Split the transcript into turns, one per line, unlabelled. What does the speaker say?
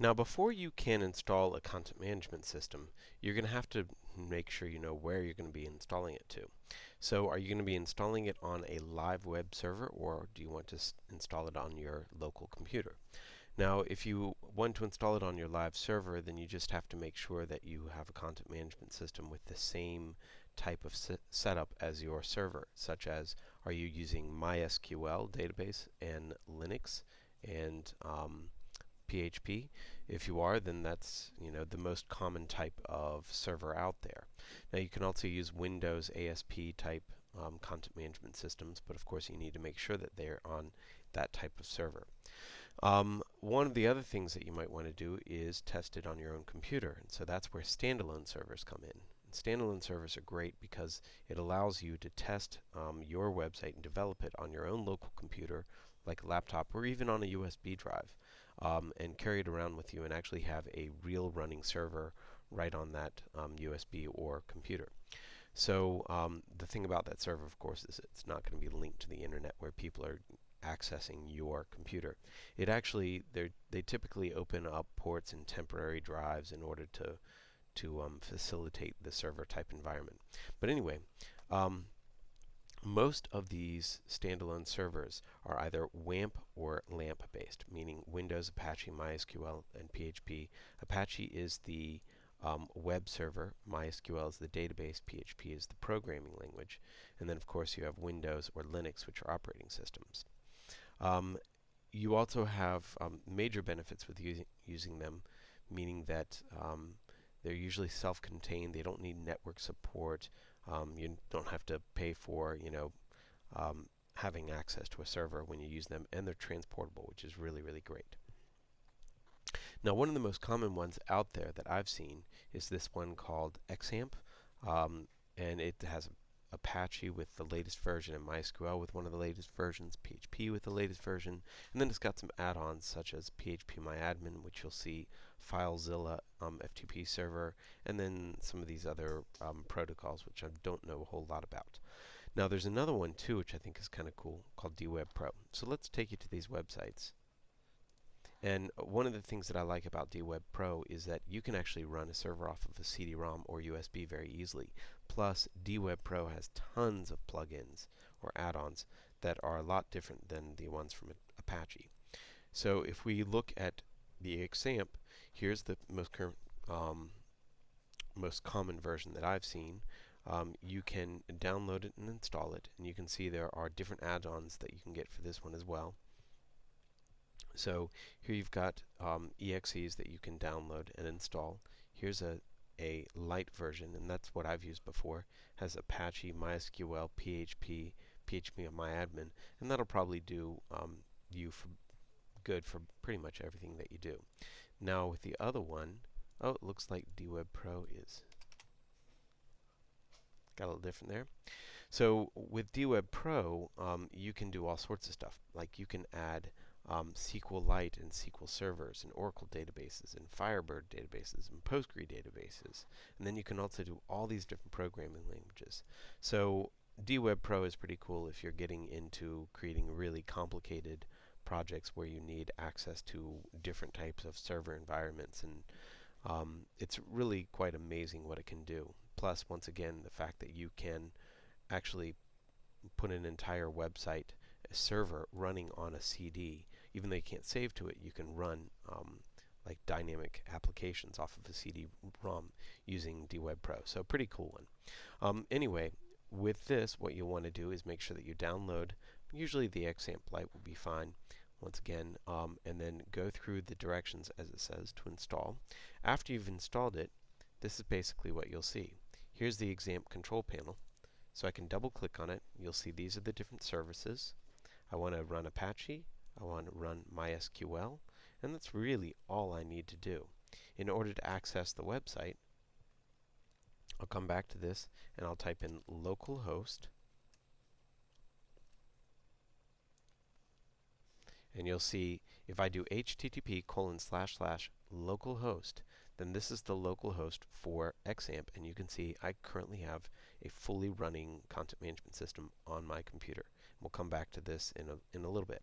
Now, before you can install a content management system, you're going to have to make sure you know where you're going to be installing it to. So, are you going to be installing it on a live web server, or do you want to install it on your local computer? Now, if you want to install it on your live server, then you just have to make sure that you have a content management system with the same type of setup as your server, such as, are you using MySQL database and Linux and PHP? If you are, then that's the most common type of server out there. Now, you can also use Windows ASP type content management systems, but of course you need to make sure that they're on that type of server. One of the other things that you might want to do is test it on your own computer, and so that's where standalone servers come in. And standalone servers are great because it allows you to test your website and develop it on your own local computer, like a laptop or even on a USB drive, and carry it around with you and actually have a real running server right on that USB or computer. So the thing about that server, of course, is it's not going to be linked to the internet where people are accessing your computer. It actually, they typically open up ports and temporary drives in order to facilitate the server type environment. But anyway, most of these standalone servers are either WAMP or LAMP based, meaning Windows, Apache, MySQL, and PHP. Apache is the web server, MySQL is the database, PHP is the programming language, and then of course you have Windows or Linux, which are operating systems. You also have major benefits with using them, meaning that they're usually self-contained. They don't need network support. You don't have to pay for, having access to a server when you use them, and they're transportable, which is really, really great. Now, one of the most common ones out there that I've seen is this one called xxamp, and it has Apache with the latest version and MySQL with one of the latest versions, PHP with the latest version, and then it's got some add-ons such as PHPMyAdmin, which you'll see, FileZilla, FTP server, and then some of these other protocols which I don't know a whole lot about. Now there's another one too which I think is kind of cool called DWeb Pro. So let's take you to these websites. And one of the things that I like about DWeb Pro is that you can actually run a server off of a CD-ROM or USB very easily. Plus, DWeb Pro has tons of plugins or add-ons that are a lot different than the ones from Apache. So if we look at the xxamp, here's the most common version that I've seen. You can download it and install it, and you can see there are different add-ons that you can get for this one as well. So here you've got EXEs that you can download and install. Here's a light version, and that's what I've used before. Has Apache, MySQL, PHP, PHPMyAdmin, and that'll probably do you for good for pretty much everything that you do. Now with the other one, oh, it looks like DWeb Pro is got a little different there. So with DWeb Pro, you can do all sorts of stuff. Like you can add SQLite and SQL servers and Oracle databases and Firebird databases and Postgre databases. And then you can also do all these different programming languages. So DWeb Pro is pretty cool if you're getting into creating really complicated projects where you need access to different types of server environments, and it's really quite amazing what it can do. Plus, once again, the fact that you can actually put an entire website, a server running on a CD. Even though you can't save to it, you can run like dynamic applications off of a CD-ROM using DWeb Pro. So pretty cool one. Anyway, with this, what you want to do is make sure that you download. Usually the xxamp Lite will be fine. Once again, and then go through the directions as it says to install. After you've installed it, this is basically what you'll see. Here's the xxamp control panel. So I can double click on it. You'll see these are the different services. I want to run Apache. I want to run MySQL. And that's really all I need to do. In order to access the website, I'll come back to this and I'll type in localhost. And you'll see if I do http://localhost, then this is the localhost for xxamp, and you can see I currently have a fully running content management system on my computer. We'll come back to this in a little bit.